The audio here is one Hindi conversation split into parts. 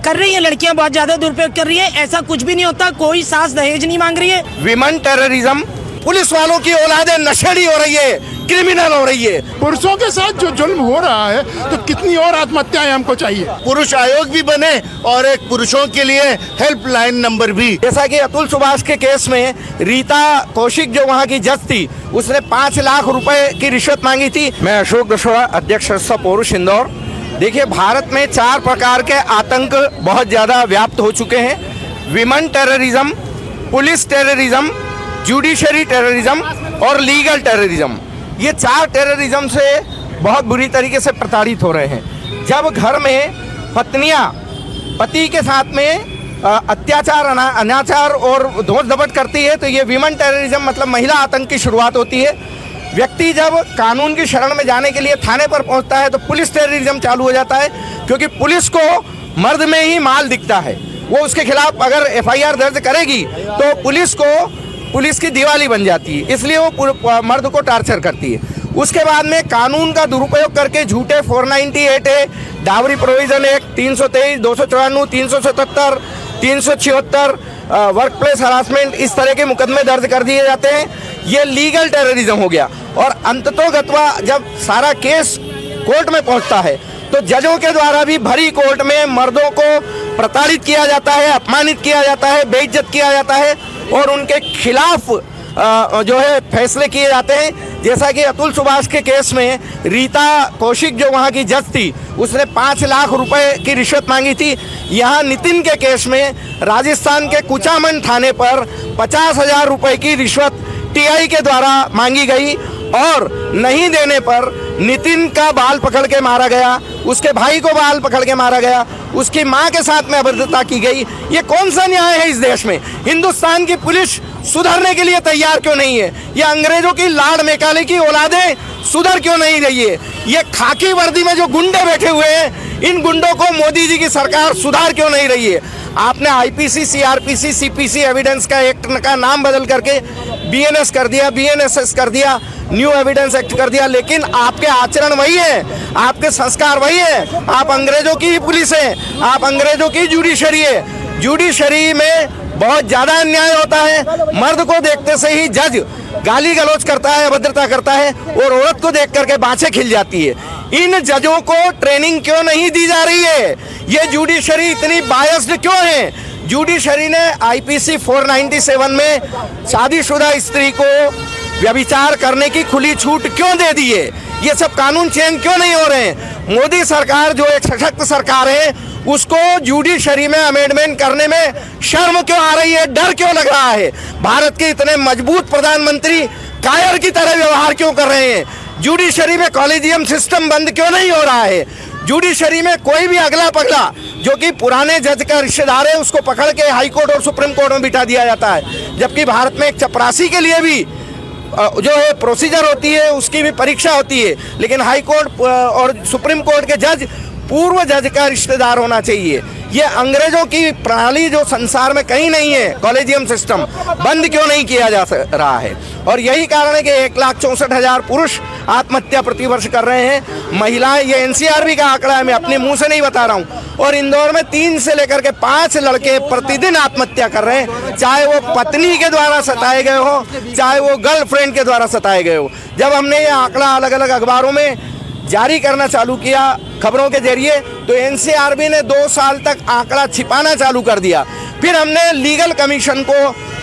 कर रही है लड़कियां बहुत ज्यादा दुरुपयोग कर रही है, ऐसा कुछ भी नहीं होता। कोई सास दहेज नहीं मांग रही है। विमेन टेररिज्म, पुलिस वालों की औलादें नशेड़ी हो रही है, क्रिमिनल हो रही है। पुरुषों के साथ जो जुल्म हो रहा है तो कितनी और आत्महत्याएं हमको चाहिए। पुरुष आयोग भी बने और एक पुरुषों के लिए हेल्पलाइन नंबर भी। जैसा कि अतुल सुभाष के केस में रीता कौशिक जो वहाँ की जज थी, उसने 5 लाख रुपए की रिश्वत मांगी थी। मैं अशोक दशोड़ा, अध्यक्ष पौरुष इंदौर। देखिए, भारत में 4 प्रकार के आतंक बहुत ज्यादा व्याप्त हो चुके हैं। Women terrorism, police terrorism, judiciary terrorism और लीगल टेररिज्म। ये 4 टेररिज्म से बहुत बुरी तरीके से प्रताड़ित हो रहे हैं। जब घर में पत्नियां पति के साथ में अत्याचार, अनाचार और धोस दबट करती है तो ये विमेन टेररिज्म मतलब महिला आतंक की शुरुआत होती है। व्यक्ति जब कानून की शरण में जाने के लिए थाने पर पहुंचता है तो पुलिस टेररिज्म चालू हो जाता है, क्योंकि पुलिस को मर्द में ही माल दिखता है। वो उसके खिलाफ अगर FIR दर्ज करेगी तो पुलिस की दिवाली बन जाती है, इसलिए वो मर्द को टार्चर करती है। उसके बाद में कानून का दुरुपयोग करके झूठे 498 A, dowry provision act 323, 294, 377, 376, work place harassment, इस तरह के मुकदमे दर्ज कर दिए जाते हैं। ये लीगल टेररिज्म हो गया। और अंततोगत्वा जब सारा केस कोर्ट में पहुंचता है तो जजों के द्वारा भी भरी कोर्ट में मर्दों को प्रताड़ित किया जाता है, अपमानित किया जाता है, बेइज्जत किया जाता है और उनके खिलाफ जो है फैसले किए जाते हैं। जैसा कि अतुल सुभाष के केस में रीता कौशिक जो वहाँ की जज थी, उसने 5 लाख रुपए की रिश्वत मांगी थी। यहाँ नितिन के केस में राजस्थान के कुचामन थाने पर 50,000 रुपए की रिश्वत TI के द्वारा मांगी गई और नहीं देने पर नितिन का बाल पकड़ के मारा गया, उसके भाई को बाल पकड़ के मारा गया, उसकी मां के साथ में अभद्रता की गई। ये कौन सा न्याय है इस देश में? हिंदुस्तान की पुलिस सुधरने के लिए तैयार क्यों नहीं है? ये अंग्रेजों की लाड़ मेकाले की औलादें सुधर क्यों नहीं रही है? ये खाकी वर्दी में जो गुंडे बैठे हुए हैं, इन गुंडों को मोदी जी की सरकार सुधार क्यों नहीं रही है? आपने IPC, CRPC, CPC एविडेंस का एक्ट का नाम बदल करके BNS कर दिया, BNSS कर दिया, न्यू एविडेंस एक्ट कर दिया, लेकिन आपके आचरण वही है, आपके संस्कार वही है। आप अंग्रेजों की ही पुलिस है, आप अंग्रेजों की जुडिशरी है। जुडिशरी में बहुत ज्यादा अन्याय होता है। मर्द को देखते से ही जज गाली गलौज करता है, अभद्रता करता है और औरत को देख करके बाँछें खिल जाती है। इन जजों को ट्रेनिंग क्यों नहीं दी जा रही है? ये जुडिशरी इतनी बायस्ड क्यों है? जुडिशरी ने IPC 497 में शादीशुदा स्त्री को व्यभिचार करने की खुली छूट क्यों दे दी है? ये सब कानून चेंज क्यों नहीं हो रहे हैं? मोदी सरकार जो एक सशक्त सरकार है, उसको जुडिशरी में अमेंडमेंट करने में शर्म क्यों आ रही है, डर क्यों लग रहा है? भारत के इतने मजबूत प्रधानमंत्री कायर की तरह व्यवहार क्यों कर रहे हैं? जुडिशरी में कॉलेजियम सिस्टम बंद क्यों नहीं हो रहा है? जुडिशरी में कोई भी अगला पगला जो कि पुराने जज का रिश्तेदार है, उसको पकड़ के हाई कोर्ट और सुप्रीम कोर्ट में बिठा दिया जाता है, जबकि भारत में एक चपरासी के लिए भी जो है प्रोसीजर होती है, उसकी भी परीक्षा होती है। लेकिन हाई कोर्ट और सुप्रीम कोर्ट के जज पूर्व जज का रिश्तेदार होना चाहिए। ये अंग्रेजों की प्रणाली जो संसार में कहीं नहीं है, कॉलेजियम सिस्टम बंद क्यों नहीं किया जा रहा है? और यही कारण है कि 1,64,000 पुरुष आत्महत्या प्रतिवर्ष कर रहे हैं। महिलाएं, ये NCRB का आंकड़ा है, मैं अपने मुंह से नहीं बता रहा हूँ। और इंदौर में 3 से लेकर के 5 लड़के प्रतिदिन आत्महत्या कर रहे हैं, चाहे वो पत्नी के द्वारा सताए गए हो, चाहे वो गर्लफ्रेंड के द्वारा सताए गए हो। जब हमने ये आंकड़ा अलग अलग अखबारों में जारी करना चालू किया खबरों के जरिए, तो NCRB ने 2 साल तक आंकड़ा छिपाना चालू कर दिया। फिर हमने लीगल कमीशन को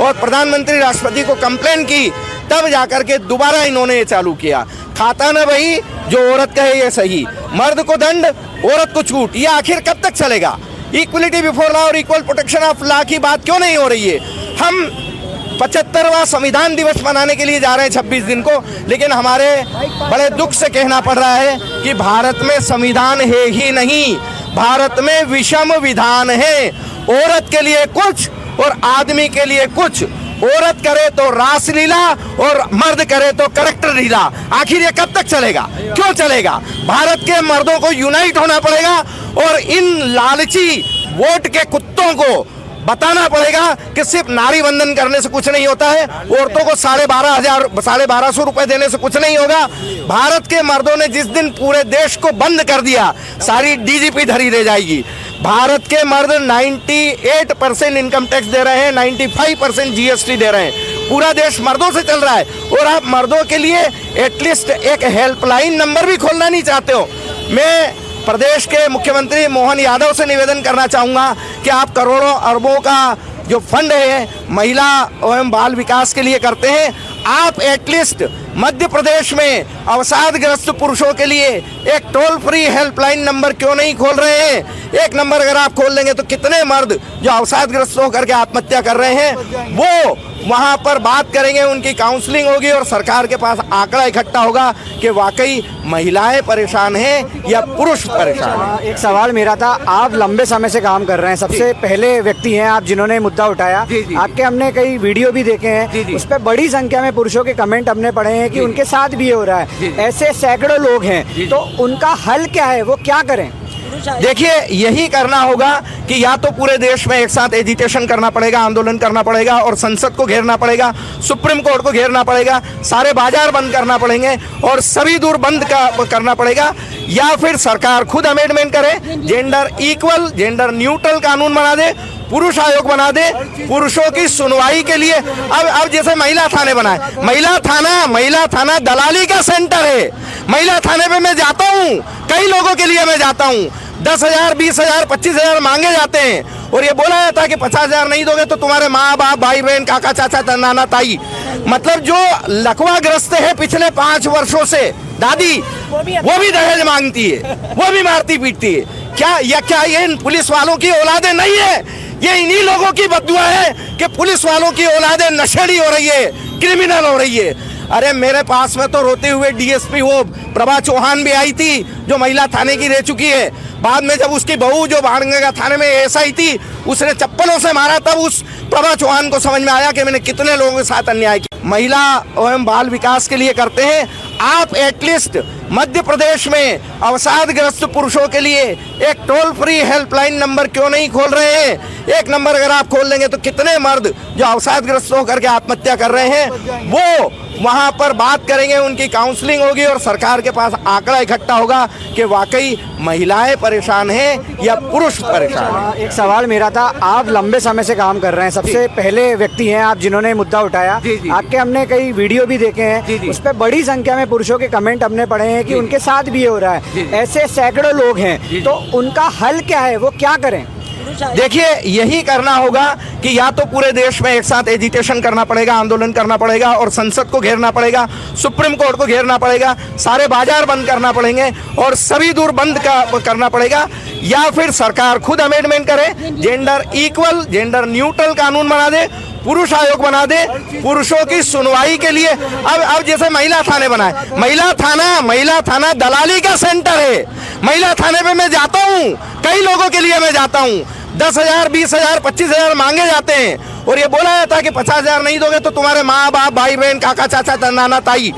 और प्रधानमंत्री राष्ट्रपति को कंप्लेन की, तब जाकर के दोबारा इन्होंने ये चालू किया। खाता न वही जो औरत कहे ये सही, मर्द को दंड, औरत को छूट। ये आखिर कब तक चलेगा? इक्वलिटी बिफोर लॉ और इक्वल प्रोटेक्शन ऑफ लॉ की बात क्यों नहीं हो रही है? हम 75वां संविधान दिवस मनाने के लिए जा रहे हैं 26 दिन को, लेकिन हमारे बड़े दुख से कहना पड़ रहा है कि भारत में संविधान है ही नहीं, भारत में विषम विधान है। औरत के लिए कुछ और आदमी के लिए कुछ। औरत करे तो रासलीला और मर्द करे तो करैक्टर लीला। आखिर ये कब तक चलेगा? क्यों चलेगा? भारत के मर्दों को यूनाइट होना पड़ेगा और इन लालची वोट के कुत्तों को बताना पड़ेगा कि सिर्फ नारी वंदन करने से कुछ नहीं होता है, औरतों को 12,500 रुपए देने से कुछ नहीं होगा। भारत के मर्दों ने जिस दिन पूरे देश को बंद कर दिया, सारी DGP धरी रह जाएगी। भारत के मर्द 98% इनकम टैक्स दे रहे हैं, 95% जीएसटी दे रहे हैं। पूरा देश मर्दों से चल रहा है और आप मर्दों के लिए एटलीस्ट एक हेल्पलाइन नंबर भी खोलना नहीं चाहते हो। मैं प्रदेश के मुख्यमंत्री मोहन यादव से निवेदन करना चाहूँगा कि आप करोड़ों अरबों का जो फंड है महिला एवं बाल विकास के लिए करते हैं, आप एटलीस्ट मध्य प्रदेश में अवसादग्रस्त पुरुषों के लिए एक टोल फ्री हेल्पलाइन नंबर क्यों नहीं खोल रहे हैं? एक नंबर अगर आप खोल देंगे तो कितने मर्द जो अवसादग्रस्त होकर के आत्महत्या कर रहे हैं वो वहां पर बात करेंगे, उनकी काउंसलिंग होगी और सरकार के पास आंकड़ा इकट्ठा होगा कि वाकई महिलाएं परेशान हैं या पुरुष परेशान हैं। एक सवाल मेरा था, आप लंबे समय से काम कर रहे हैं, सबसे पहले व्यक्ति हैं आप जिन्होंने मुद्दा उठाया। आपके हमने कई वीडियो भी देखे हैं, उस पर बड़ी संख्या में पुरुषों के कमेंट हमने पढ़े हैं कि उनके साथ भी ये हो रहा है। ऐसे सैकड़ों लोग हैं, तो उनका हल क्या है, वो क्या करें? देखिए, यही करना होगा कि या तो पूरे देश में एक साथ एजिटेशन करना पड़ेगा, आंदोलन करना पड़ेगा और संसद को घेरना पड़ेगा, सुप्रीम कोर्ट को घेरना पड़ेगा, सारे बाजार बंद करना पड़ेंगे और सभी दूर बंद करना पड़ेगा, या फिर सरकार खुद अमेंडमेंट करे, जेंडर इक्वल, जेंडर न्यूट्रल कानून बना दे, पुरुष आयोग बना दे, पुरुषों की सुनवाई के लिए। अब जैसे महिला थाने बनाए, महिला थाना दलाली का सेंटर है। महिला थाने पे मैं जाता हूँ, कई लोगों के लिए मैं जाता हूँ, 10,000, 20,000, 25,000 मांगे जाते हैं और ये बोला जाता है कि 50,000 नहीं दोगे तो तुम्हारे माँ बाप, भाई बहन, काका चाचा, नाना ताई, मतलब जो लकवाग्रस्त है पिछले 5 वर्षों से, दादी वो भी दहेज मांगती है, वो भी मारती पीटती है। क्या ये इन पुलिस वालों की औलादें नहीं है? ये इन्हीं लोगों की बददुआ है कि पुलिस वालों की औलादें नशेड़ी हो रही है, क्रिमिनल हो रही है। अरे मेरे पास में तो रोते हुए डीएसपी वो प्रभा चौहान भी आई थी जो महिला थाने की रह चुकी है। बाद में जब उसकी बहू जो भाड़गंगा थाने में एसआई थी, उसने चप्पलों से मारा, तब उस प्रभा चौहान को समझ में आया कि मैंने कितने लोगों के साथ अन्याय किया। महिला एवं बाल विकास के लिए करते हैं, आप एटलीस्ट मध्य प्रदेश में अवसादग्रस्त पुरुषों के लिए एक टोल फ्री हेल्पलाइन नंबर क्यों नहीं खोल रहे हैं? एक नंबर अगर आप खोल देंगे तो कितने मर्द जो अवसादग्रस्त होकर के आत्महत्या कर रहे हैं वो वहां पर बात करेंगे, उनकी काउंसलिंग होगी और सरकार के पास आंकड़ा इकट्ठा होगा कि वाकई महिलाएं परेशान हैं या पुरुष परेशान हैं। एक सवाल मेरा था, आप लंबे समय से काम कर रहे हैं, सबसे पहले व्यक्ति हैं आप जिन्होंने मुद्दा उठाया। आपके हमने कई वीडियो भी देखे हैं, उस पर बड़ी संख्या में पुरुषों के कमेंट हमने पढ़े हैं कि उनके साथ भी ये हो रहा है। ऐसे सैकड़ों लोग हैं, तो उनका हल क्या है, वो क्या करें? देखिए, यही करना होगा कि या तो पूरे देश में एक साथ एजिटेशन करना पड़ेगा, आंदोलन करना पड़ेगा और संसद को घेरना पड़ेगा, सुप्रीम कोर्ट को घेरना पड़ेगा, सारे बाजार बंद करना पड़ेंगे और सभी दूर बंद करना पड़ेगा, या फिर सरकार खुद अमेंडमेंट करे, जेंडर इक्वल, जेंडर न्यूट्रल कानून बना दे, पुरुष आयोग बना दे, पुरुषों की सुनवाई के लिए। अब जैसे महिला थाने बनाए, महिला थाना दलाली का सेंटर है। महिला थाने पे मैं जाता हूँ, कई लोगों के लिए मैं जाता हूँ, 10,000, 20,000, 25,000 मांगे जाते हैं और ये बोला जाता है कि 50,000 नहीं दोगे तो तुम्हारे माँ बाप, भाई बहन, काका चाचा, नाना ताई,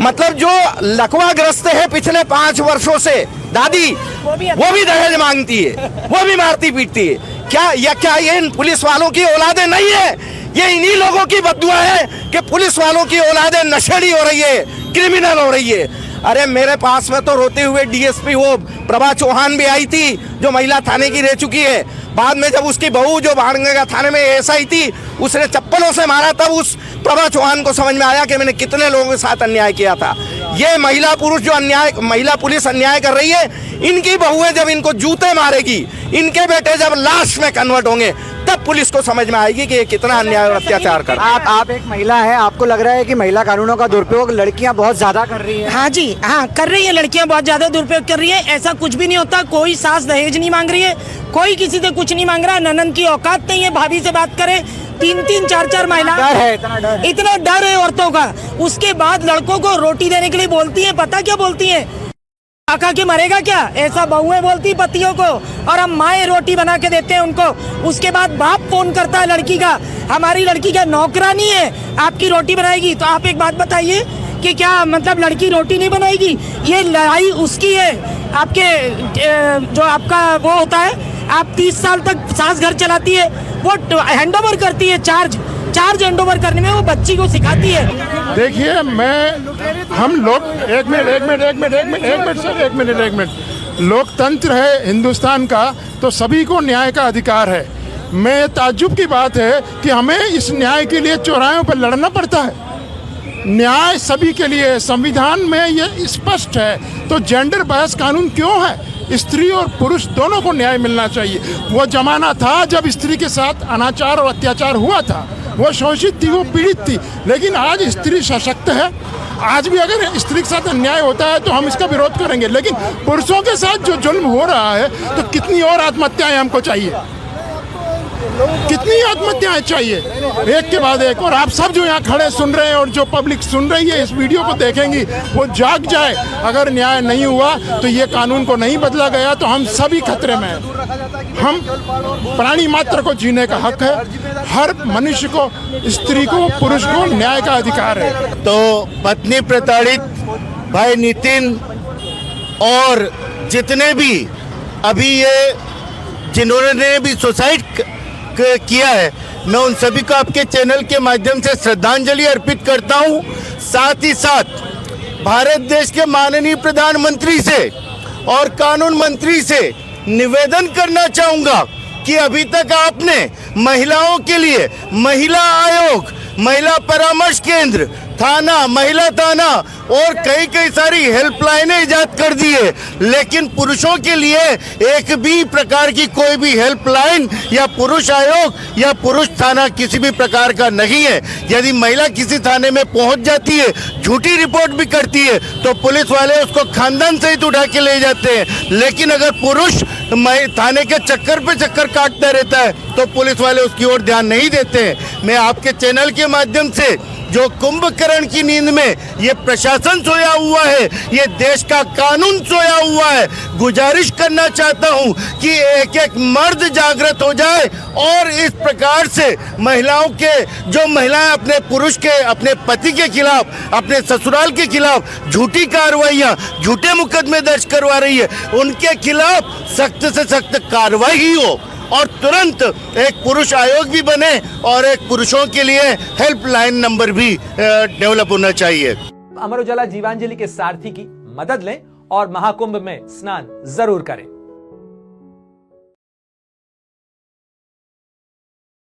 मतलब जो लकवाग्रस्त है पिछले 5 वर्षों से, दादी वो भी दहेज मांगती है, वो भी मारती पीटती है। क्या ये इन पुलिस वालों की औलादें नहीं है? ये इन्हीं लोगों की बददुआ है कि पुलिस वालों की औलादें नशेड़ी हो रही है, क्रिमिनल हो रही है। अरे मेरे पास में तो रोते हुए डीएसपी वो प्रभा चौहान भी आई थी जो महिला थाने की रह चुकी है। बाद में जब उसकी बहू जो भाड़गंगा थाने में एसआई थी, उसने चप्पलों से मारा, तब उस प्रभा चौहान को समझ में आया कि मैंने कितने लोगों के साथ अन्याय किया था। ये महिला पुलिस अन्याय कर रही है, इनकी बहुएं जब इनको जूते मारेगी, इनके बेटे जब लाश में कन्वर्ट होंगे, तब पुलिस को समझ में आएगी कि ये कितना अन्याय और अत्याचार कर। आप एक महिला है, आपको लग रहा है कि महिला कानूनों का दुरुपयोग लड़कियां बहुत ज्यादा कर रही हैं? हाँ जी, हाँ कर रही है, लड़कियां बहुत ज्यादा दुरुपयोग कर रही है। ऐसा कुछ भी नहीं होता, कोई सास दहेज नहीं मांग रही है, कोई किसी से कुछ नहीं मांग रहा। ननन की औकात नहीं है भाभी से बात करे, 3-3, 4-4 महिला, इतना डर है औरतों का। उसके बाद लड़कों को रोटी देने के लिए बोलती है, पता क्या बोलती है? आका के मरेगा क्या, ऐसा बहुएं बोलती पतियों को, और हम माएँ रोटी बना के देते हैं उनको। उसके बाद बाप फोन करता है लड़की का, हमारी लड़की क्या नौकरानी है, आपकी रोटी बनाएगी। तो आप एक बात बताइए कि क्या मतलब लड़की रोटी नहीं बनाएगी? ये लड़ाई उसकी है। आपके जो आपका वो होता है, आप 30 साल तक सास घर चलाती है, वो हैंडओवर करती है, चार्ज हैंडओवर करने में वो बच्ची को सिखाती है। देखिए, हम लोग एक मिनट सर, एक मिनट। लोकतंत्र है हिंदुस्तान का, तो सभी को न्याय का अधिकार है। मैं ताज्जुब की बात है कि हमें इस न्याय के लिए चौराहों पर लड़ना पड़ता है। न्याय सभी के लिए, संविधान में ये स्पष्ट है। तो जेंडर बहस कानून क्यों है? स्त्री और पुरुष दोनों को न्याय मिलना चाहिए। वो जमाना था जब स्त्री के साथ अनाचार और अत्याचार हुआ था, वो शोषित थी, वो पीड़ित थी, लेकिन आज स्त्री सशक्त है। आज भी अगर स्त्री के साथ अन्याय होता है तो हम इसका विरोध करेंगे, लेकिन पुरुषों के साथ जो जुल्म हो रहा है तो कितनी और आत्महत्याएं हमको चाहिए, कितनी आत्महत्याएं चाहिए, एक के बाद एक। और आप सब जो यहाँ खड़े सुन रहे हैं और जो पब्लिक सुन रही है इस वीडियो को देखेंगी, वो जाग जाए। अगर न्याय नहीं हुआ तो ये कानून को नहीं बदला गया तो हम सभी खतरे में हैं। हम प्राणी मात्र को जीने का हक है, हर मनुष्य को, स्त्री को, पुरुष को न्याय का अधिकार है। तो पत्नी प्रताड़ित भाई नितिन और जितने भी अभी ये जिन्होंने भी सुसाइड किया है, मैं उन सभी को आपके चैनल के माध्यम से श्रद्धांजलि अर्पित करता हूं। साथ ही साथ भारत देश के माननीय प्रधानमंत्री से और कानून मंत्री से निवेदन करना चाहूंगा कि अभी तक आपने महिलाओं के लिए महिला आयोग, महिला परामर्श केंद्र, थाना, महिला थाना और कई सारी हेल्पलाइनें इजाद कर दी है, लेकिन पुरुषों के लिए एक भी प्रकार की कोई भी हेल्पलाइन या पुरुष आयोग या पुरुष थाना किसी भी प्रकार का नहीं है। यदि महिला किसी थाने में पहुंच जाती है, झूठी रिपोर्ट भी करती है, तो पुलिस वाले उसको खानदान सहित उठा के ले जाते हैं। लेकिन अगर पुरुष थाने के चक्कर पे चक्कर काटता रहता है तो पुलिस वाले उसकी ओर ध्यान नहीं देते हैं। मैं आपके चैनल के माध्यम से जो कुंभकर्ण की नींद में ये प्रशासन सोया हुआ है, ये देश का कानून सोया हुआ है, गुजारिश करना चाहता हूं कि एक एक मर्द जागृत हो जाए और इस प्रकार से महिलाओं के, जो महिलाएं अपने पुरुष के, अपने पति के खिलाफ, अपने ससुराल के खिलाफ झूठी कार्रवाइयां, झूठे मुकदमे दर्ज करवा रही है, उनके खिलाफ सख्त से सख्त कार्रवाई ही हो और तुरंत एक पुरुष आयोग भी बने और एक पुरुषों के लिए हेल्पलाइन नंबर भी डेवलप होना चाहिए। अमर उजाला जीवांजलि के सारथी की मदद लें और महाकुंभ में स्नान जरूर करें।